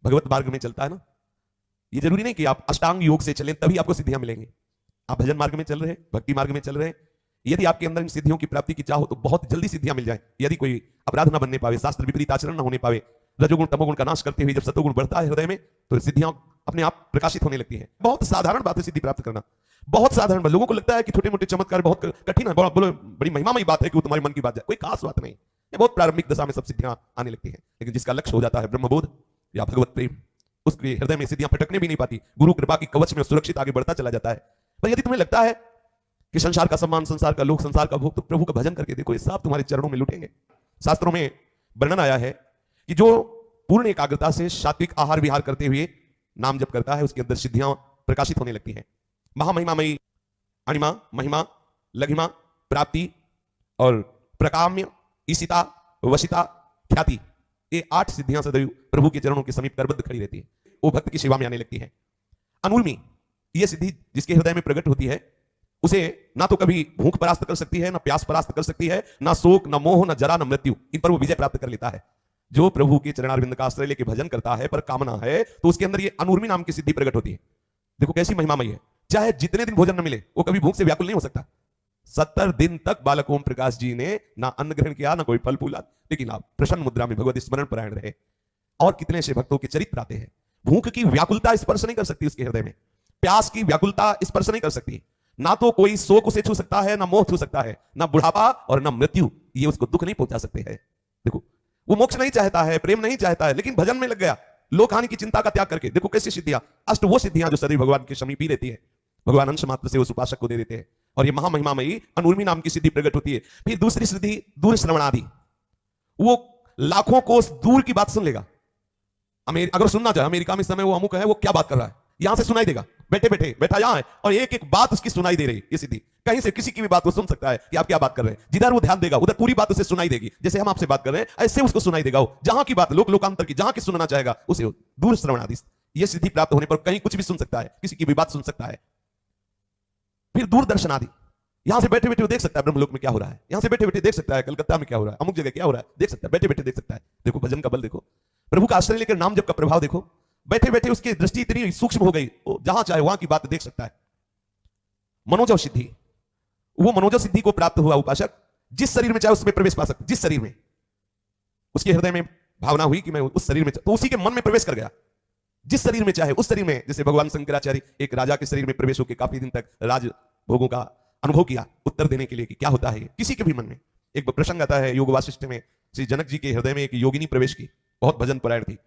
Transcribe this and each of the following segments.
भगवत मार्ग में चलता है ना, ये जरूरी नहीं कि आप अष्टांग योग से चलें तभी आपको सिद्धियां मिलेंगी। आप भजन मार्ग में चल रहे हैं, भक्ति मार्ग में चल रहे हैं, यदि आपके अंदर इन सिद्धियों की प्राप्ति की चाह हो तो बहुत जल्दी सिद्धियां मिल जाए। यदि कोई अपराध ना बनने पावे, शास्त्र विपरीत आचरण ना होने पावे, रजोगुण तमोगुण का नाश करते हुए जब सतोगुण बढ़ता है हृदय में, तो सिद्धियां अपने आप प्रकाशित होने लगती हैं। बहुत साधारण बात है सिद्धि प्राप्त करना, बहुत साधारण बात। लोगों को लगता है कि छोटे मोटे चमत्कार बहुत कठिन है, बड़ी महिमामयी बात है कि वो तुम्हारे मन की बात जाए, कोई खास बात नहीं। ये बहुत प्रारंभिक दशा में सब सिद्धियां आने लगती हैं, लेकिन जिसका लक्ष्य हो जाता है ब्रह्मबोध या भगवत प्रेम, उसके हृदय में सिद्धियां फटकने भी नहीं पाती, गुरु कृपा की कवच में सुरक्षित आगे बढ़ता चला जाता है। पर यदि तुम्हें लगता है कि संसार का सम्मान, संसार का लोक, संसार का भोग, तो प्रभु का भजन करके देखो, ये सब तुम्हारे चरणों में लुटेंगे। शास्त्रों में वर्णन आया है कि जो पूर्ण एकाग्रता से सात्विक आहार विहार करते हुए नाम जप करता है, उसके अंदर सिद्धियां प्रकाशित होने लगती हैं। महामहिमामयी अणिमा, महिमा, लघिमा, प्राप्ति और प्रकाम्य, ईशिता, वशिता, ख्याति, ये 8 सिद्धियां सदैव प्रभु के चरणों के समीप करबद्ध खड़ी रहती है, वो भक्त की सेवा में आने लगती है। अनुर्मी, ये सिद्धि जिसके हृदय में प्रकट होती है, उसे ना तो कभी भूख परास्त कर सकती है, ना प्यास परास्त कर सकती है, ना शोक, ना मोह, ना जरा, ना मृत्यु, इन पर वो विजय प्राप्त कर लेता है। जो प्रभु के चरणारविंद का आश्रय लेके भजन करता है, पर कामना है, तो उसके अंदर ये अनुर्मी नाम की सिद्धि प्रकट होती है। देखो कैसी महिमामयी है, चाहे जितने दिन भोजन न मिले वो कभी भूख से व्याकुल नहीं हो सकता। 70 दिन तक बालक ओम प्रकाश जी ने ना अन्न ग्रहण किया, ना कोई फल फूला, लेकिन आप प्रसन्न मुद्रा में भगवत स्मरण परायण रहे। और कितने से भक्तों के चरित्र आते हैं। भूख की व्याकुलता स्पर्श नहीं कर सकती उसके हृदय में, प्यास की व्याकुलता स्पर्श नहीं कर सकती, ना तो कोई शोक उसे छू सकता है, ना मोह छू सकता है, ना बुढ़ापा और ना मृत्यु, ये उसको दुख नहीं पहुंचा सकते हैं। देखो वो मोक्ष नहीं चाहता है, प्रेम नहीं चाहता है, लेकिन भजन में लग गया, लोक हानि की चिंता का त्याग करके। देखो कैसी सिद्धियां, अष्ट वो सिद्धियां जो सदैव भगवान के समीप ही रहती है, भगवान अंश मात्र से उस उपासक को दे देते हैं, और ये महामहिमामयी अनुर्मी नाम की सिद्धि प्रकट होती है। फिर दूसरी सिद्धि दूर श्रवणादि, वो लाखों कोस दूर की बात सुन लेगा। अगर सुनना चाहे, अमेरिका में समय वो अमुक है, वो क्या बात कर रहा है, यहां से सुनाई देगा, बैठे बैठे बैठा यहां है, और एक एक बात उसकी सुनाई दे रही। ये सिद्धि कहीं से किसी की भी बात वो सुन सकता है कि आप क्या बात कर रहे हैं, जिधर वो ध्यान देगा उधर पूरी बात उसे सुनाई देगी। जैसे हम आपसे बात कर रहे हैं ऐसे उसको सुनाई देगा, जहां की बात, लोक लोकांतर की, जहां की सुनना चाहेगा उसे दूर श्रवणादि, ये सिद्धि प्राप्त होने पर कहीं कुछ भी सुन सकता है, किसी की भी बात सुन सकता है। फिर दूरदर्शन आदि, यहां से बैठे बैठे वो देख सकता है ब्रह्मलोक में क्या हो रहा है, यहां से बैठे बैठे देख सकता है कलकत्ता में क्या हो रहा है, अमुक जगह क्या हो रहा है, देख सकता है, बैठे बैठे देख सकता है। देखो भजन का बल, देखो प्रभु का आश्रय लेकर नाम जप का प्रभाव, देखो बैठे बैठे उसकी दृष्टि इतनी सूक्ष्म हो गई, जहां चाहे वहां की बात देख सकता है। मनोजव सिद्धि, वो मनोजव सिद्धि को प्राप्त हुआ उपासक जिस शरीर में चाहे उसमें प्रवेश पा सकता, जिस शरीर में उसके हृदय में भावना हुई कि मैं उस शरीर में, तो उसी के मन में प्रवेश कर गया, जिस शरीर में चाहे उस शरीर में। जैसे भगवान शंकराचार्य एक राजा के शरीर में प्रवेश होकर काफी दिन तक राज भोगों का अनुभव किया, उत्तर देने के लिए कि क्या होता है किसी के भी मन में। एक प्रसंग आता है योग वासिष्ठ में, श्री जनक जी के हृदय में एक योगिनी प्रवेश की, बहुत भजन परायण थी।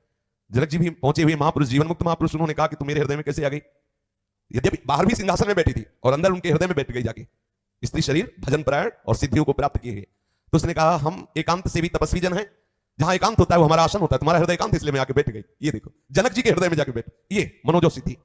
जनक जी भी पहुंचे हुए महापुरुष, जीवन मुक्त महापुरुष, उन्होंने कहा कि तुम मेरे हृदय में कैसे आ गई, यद्यपि बाहर भी सिंहासन में बैठी थी और अंदर उनके हृदय में बैठ गई जाके, स्त्री शरीर, भजन परायण और सिद्धियों को प्राप्त किए हुए। तो उसने कहा हम एकांत से भी तपस्वी जन है, जहां एकांत होता है वो हमारा आसन होता है, तुम्हारा हृदय एकांत, इसलिए मैं आके बैठ गई। ये देखो जनक जी के हृदय में जाके बैठ, ये मनोजव सिद्धि।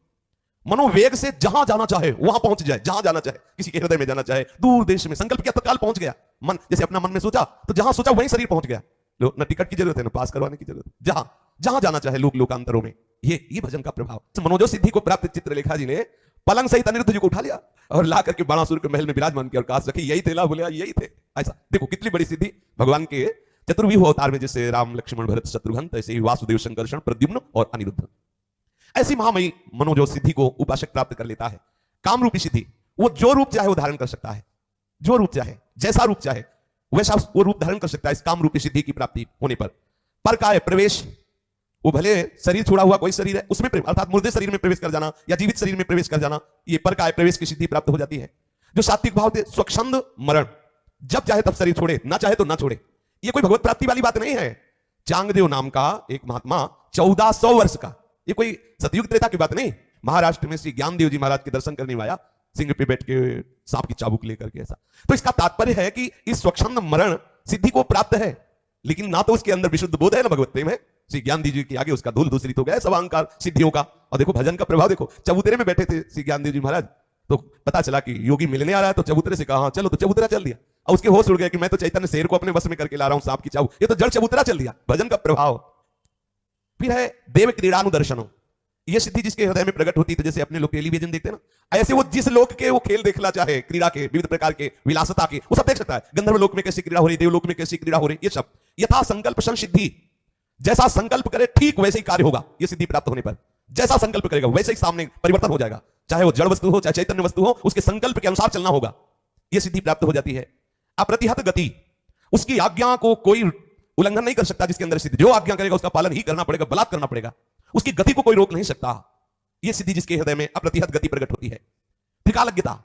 मनोवेग से जहां जाना चाहे वहां पहुंच जाए, जहां जाना चाहे, किसी के हृदय में जाना चाहे, दूर देश में संकल्प किया तत्काल पहुंच गया। मन जैसे अपना मन में सोचा तो जहां सोचा वहीं शरीर पहुंच गया। लो न टिकट की जरूरत है, न पास करवाने की जरूरत, जहां जहां जाना चाहे लोक लोकांतरों में। ये भजन का प्रभाव। मनोजव सिद्धि को प्राप्त चित्रलेखा जी ने पलंग सहित अनिरुद्ध जी को उठा लिया और ला करके बाणासुर के महल में विराजमान किया और कहा सखी यही थे, ला बोले यही थे। ऐसा देखो कितनी बड़ी सिद्धि भगवान के चतुर्व्यूह अवतार में, जैसे राम लक्ष्मण भरत शत्रुघ्न, तैसे ही वासुदेव संकर्षण प्रद्युम्न और अनिरुद्ध। ऐसी महामयी मनोजव सिद्धि को उपासक प्राप्त कर लेता है। काम रूपी सिद्धि, वो जो रूप चाहे वो धारण कर सकता है, जो रूप चाहे, जैसा रूप चाहे वैसा वो रूप धारण कर सकता है इस काम रूपी सिद्धि की प्राप्ति होने पर का है प्रवेश, वो भले शरीर छोड़ा हुआ कोई शरीर है उसमें अर्थात मुर्दे शरीर में प्रवेश कर जाना या जीवित शरीर में प्रवेश कर जाना, ये पर का है प्रवेश की सिद्धि प्राप्त हो जाती है। जो सात्विक भाव थे, स्वच्छंद मरण, जब चाहे तब शरीर छोड़े, ना चाहे तो ना छोड़े, ये कोई भगवत प्राप्ति वाली बात नहीं है। चांगदेव नाम का एक महात्मा 1400 वर्ष का, ये कोई सतयुग त्रेता की बात नहीं, महाराष्ट्र में श्री ज्ञानदेव जी महाराज के दर्शन करने आया, सिंह पे बैठ के सांप की चाबुक लेकर के। ऐसा तो इसका तात्पर्य है कि इस स्वच्छंद मरण सिद्धि को प्राप्त है, लेकिन ना तो उसके अंदर विशुद्ध बोध है ना भगवत प्रेम है। श्री ज्ञानदेव जी के आगे उसका धूल दूसरी तो गया सब अहंकार सिद्धियों का। और देखो भजन का प्रभाव देखो, चबूतरे में बैठे थे श्री ज्ञानदेव जी महाराज, तो पता चला कि योगी मिलने आ रहा है, तो चबूतरे से कहा चलो, तो चबूतरा चल दिया। और उसके होश उड़ गया कि मैं तो चैतन्य शेर को अपने बस में करके ला रहा हूं, सांप की चाबुक, ये तो जड़ चबूतरा चल दिया। भजन का प्रभाव। फिर है देव क्रीड़ानुदर्शनों, ये सिद्धि जिसके हृदय में प्रकट होती है, जैसे अपने लोग टेलीविजन देखते हैं ना, ऐसे वो जिस लोक के वो खेल देखना चाहे, क्रीड़ा के विविध प्रकार के, विलासता के, वो सब देख सकता है। गंधर्व लोक में कैसी क्रीड़ा हो रही, देवलोक में कैसी क्रीड़ा हो रही, ये सब यथा संकल्प संसिद्धि, जैसा संकल्प करे ठीक वैसे ही कार्य होगा। यह सिद्धि प्राप्त होने पर जैसा संकल्प करेगा वैसे ही सामने परिवर्तन हो जाएगा, चाहे वो जड़ वस्तु हो चाहे चैतन्य वस्तु हो, उसके संकल्प के अनुसार चलना होगा। यह सिद्धि प्राप्त हो जाती है। अप्रतिहत गति, उसकी आज्ञा को कोई उल्लंघन नहीं कर सकता। जिसके अंदर सिद्धि, जो आज्ञा करेगा उसका पालन ही करना पड़ेगा, बलात् करना पड़ेगा। उसकी गति को कोई रोक नहीं सकता। यह सिद्धि जिसके हृदय में अप्रतिहत गति प्रकट होती है। त्रिकालज्ञता,